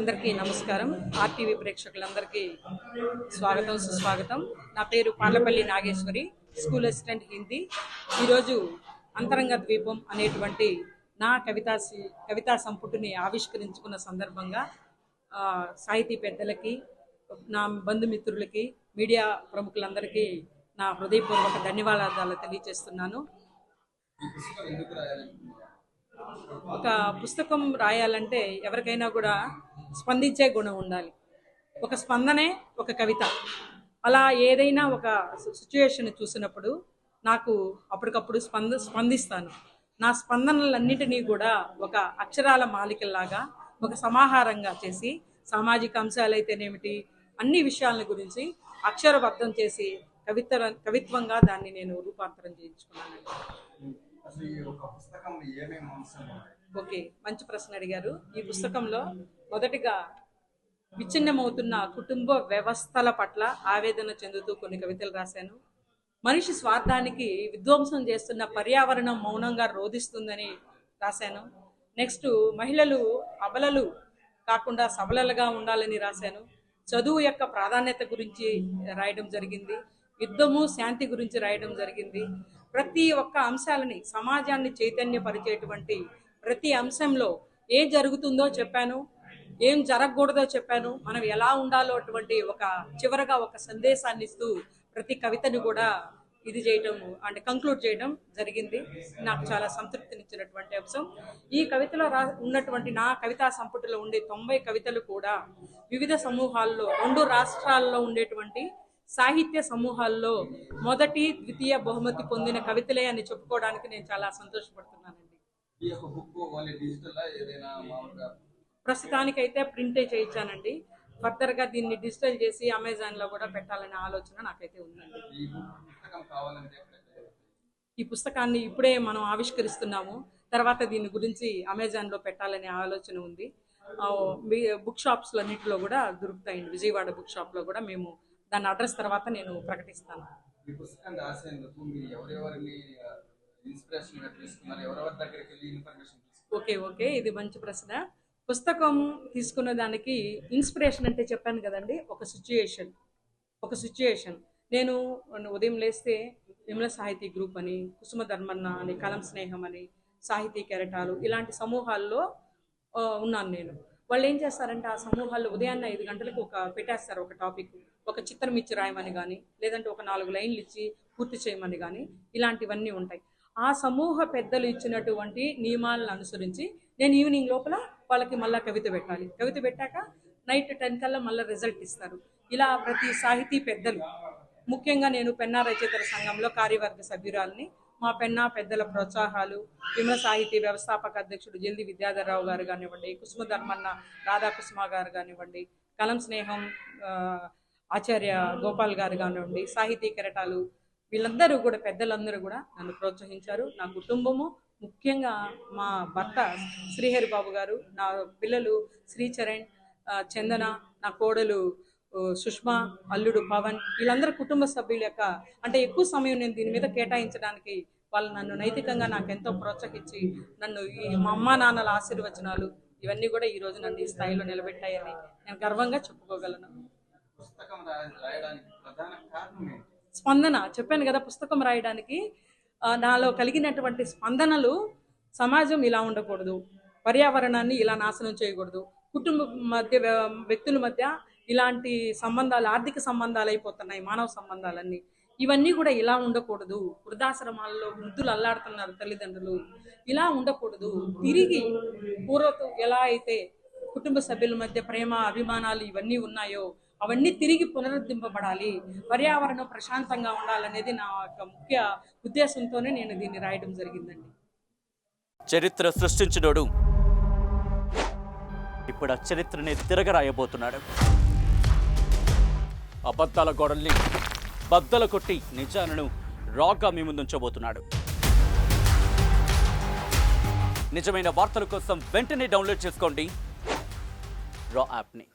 అందరికీ నమస్కారం. ఆర్టీవీ ప్రేక్షకులందరికీ స్వాగతం, సుస్వాగతం. నా పేరు పార్లపల్లి నాగేశ్వరి, స్కూల్ అసిస్టెంట్ హిందీ. ఈరోజు అంతరంగ ద్వీపం అనేటువంటి నా కవితా సంపుటిని ఆవిష్కరించుకున్న సందర్భంగా సాహితీ పెద్దలకి, నా బంధుమిత్రులకి, మీడియా ప్రముఖులందరికీ నా హృదయపూర్వక ధన్యవాదాలు తెలియజేస్తున్నాను. ఒక పుస్తకం రాయాలంటే ఎవరికైనా కూడా స్పందించే గుణం ఉండాలి. ఒక స్పందనే ఒక కవిత. అలా ఏదైనా ఒక సిచ్యుయేషన్ చూసినప్పుడు నాకు అప్పటికప్పుడు స్పందిస్తాను. నా స్పందనలన్నిటినీ కూడా ఒక అక్షరాల మాలికల్లాగా ఒక సమాహారంగా చేసి సామాజిక అంశాలైతేనేమిటి అన్ని విషయాల గురించి అక్షరబద్ధం చేసి కవిత్వంగా దాన్ని నేను రూపాంతరం చేయించుకున్నాను. ఓకే, మంచి ప్రశ్న అడిగారు. ఈ పుస్తకంలో మొదటిగా విచ్ఛిన్నమవుతున్న కుటుంబ వ్యవస్థల పట్ల ఆవేదన చెందుతూ కొన్ని కవితలు రాశాను. మనిషి స్వార్థానికి విధ్వంసం చేస్తున్న పర్యావరణం మౌనంగా రోధిస్తుందని రాశాను. నెక్స్ట్, మహిళలు అబలలు కాకుండా సబలలుగా ఉండాలని రాశాను. చదువు యొక్క ప్రాధాన్యత గురించి రాయడం జరిగింది. యుద్ధము, శాంతి గురించి రాయడం జరిగింది. ప్రతి ఒక్క అంశాలని, సమాజాన్ని చైతన్యపరిచేటువంటి ప్రతి అంశంలో ఏం జరుగుతుందో చెప్పాను, ఏం జరగకూడదో చెప్పాను, మనం ఎలా ఉండాలో అటువంటి చివరగా ఒక సందేశాన్ని ఇస్తూ ప్రతి కవితను కూడా ఇది చేయటం అంటే కంక్లూడ్ చేయడం జరిగింది. నాకు చాలా సంతృప్తినిచ్చినటువంటి అంశం. ఈ కవితలో ఉన్నటువంటి నా కవితా సంపుటిలో ఉండే 90 కవితలు కూడా వివిధ సమూహాల్లో 2 రాష్ట్రాల్లో ఉండేటువంటి సాహిత్య సమూహాల్లో మొదటి, ద్వితీయ బహుమతి పొందిన కవితలే అని చెప్పుకోవడానికి నేను చాలా సంతోషపడుతున్నానండి. ప్రస్తుతానికైతే ప్రింటే చేయించానండి. ఫర్దర్గా దీన్ని డిజిటల్ చేసి అమెజాన్లో కూడా పెట్టాలనే ఆలోచన నాకైతే ఉందండి. ఈ పుస్తకాన్ని ఇప్పుడే మనం ఆవిష్కరిస్తున్నాము. తర్వాత దీని గురించి అమెజాన్లో పెట్టాలనే ఆలోచన ఉంది. బుక్ షాప్స్లో అన్నింటిలో కూడా దొరుకుతాయండి. విజయవాడ బుక్ షాప్లో కూడా మేము దాని అడ్రస్ తర్వాత నేను ప్రకటిస్తాను. ఓకే, ఇది మంచి ప్రశ్న. పుస్తకం తీసుకున్న దానికి ఇన్స్పిరేషన్ అంటే చెప్పాను కదండి, ఒక సిచ్యుయేషన్. నేను ఉదయం లేస్తే విమల సాహితీ గ్రూప్ అని, కుసుమ ధర్మన్న అని, కలం స్నేహం అని, సాహితీ కెరటాలు ఇలాంటి సమూహాల్లో ఉన్నాను నేను. వాళ్ళు ఏం చేస్తారంటే ఆ సమూహాల్లో ఉదయాన్నే 5 గంటలకు పెట్టేస్తారు ఒక టాపిక్. ఒక చిత్రం ఇచ్చి రాయమని కానీ, లేదంటే ఒక 4 లైన్లు ఇచ్చి పూర్తి చేయమని కానీ, ఇలాంటివన్నీ ఉంటాయి. ఆ సమూహ పెద్దలు ఇచ్చినటువంటి నియమాలను అనుసరించి నేను ఈవినింగ్ లోపల వాళ్ళకి మళ్ళీ కవిత పెట్టాలి. కవిత పెట్టాక నైట్ 10 కల్లా మళ్ళీ రిజల్ట్ ఇస్తారు. ఇలా ప్రతి సాహితీ పెద్దలు, ముఖ్యంగా నేను పెన్నా రచయితల సంఘంలో కార్యవర్గ సభ్యురాలని, మా పెన్నా పెద్దల ప్రోత్సాహాలు, విమల సాహితీ వ్యవస్థాపక అధ్యక్షుడు జల్ది విద్యాధరరావు గారు కానివ్వండి, కుసుమ ధర్మన్న రాధాకుసుమ గారు కానివ్వండి, కలం స్నేహం ఆచార్య గోపాల్ గారు కానివ్వండి, సాహితీ కెరటాలు, వీళ్ళందరూ కూడా పెద్దలందరూ కూడా నన్ను ప్రోత్సహించారు. నా కుటుంబము, ముఖ్యంగా మా భర్త శ్రీహరి బాబు గారు, నా పిల్లలు శ్రీచరణ్, చందన, నా కోడలు సుష్మా, అల్లుడు పవన్, వీళ్ళందరూ కుటుంబ సభ్యుల యొక్క అంటే ఎక్కువ సమయం నేను దీని మీద కేటాయించడానికి వాళ్ళు నన్ను నైతికంగా నాకు ఎంతో ప్రోత్సహించి నన్ను మా అమ్మా నాన్నల ఆశీర్వచనాలు ఇవన్నీ కూడా ఈ రోజు నన్ను ఈ స్థాయిలో నిలబెట్టాయని నేను గర్వంగా చెప్పుకోగలను. స్పందన చెప్పాను కదా, పుస్తకం రాయడానికి నాలో కలిగినటువంటి స్పందనలు, సమాజం ఇలా ఉండకూడదు, పర్యావరణాన్ని ఇలా నాశనం చేయకూడదు, కుటుంబ మధ్య వ్యక్తుల మధ్య ఇలాంటి సంబంధాలు, ఆర్థిక సంబంధాలు అయిపోతున్నాయి, మానవ సంబంధాలన్నీ, ఇవన్నీ కూడా ఇలా ఉండకూడదు. వృద్ధాశ్రమాల్లో వృద్ధులు అల్లాడుతున్నారు తల్లిదండ్రులు, ఇలా ఉండకూడదు. తిరిగి పూర్వతం ఎలా అయితే కుటుంబ సభ్యుల మధ్య ప్రేమ, అభిమానాలు ఇవన్నీ ఉన్నాయో అవన్నీ తిరిగి పునరుద్ధరింపబడాలి, పర్యావరణం ప్రశాంతంగా ఉండాలనేది నా యొక్క ముఖ్య ఉద్దేశంతోనే నేను దీన్ని రాయడం జరిగిందండి. చరిత్ర సృష్టించినోడు ఇప్పుడు ఆ చరిత్రని తిరగరాయబోతున్నాడు. అబద్ధాల గోడల్ని బద్దలు కొట్టి నిజాలను రాగా మీ ముందుంచబోతున్నాడు. నిజమైన వార్తల కోసం వెంటనే డౌన్లోడ్ చేసుకోండి రా యాప్ని.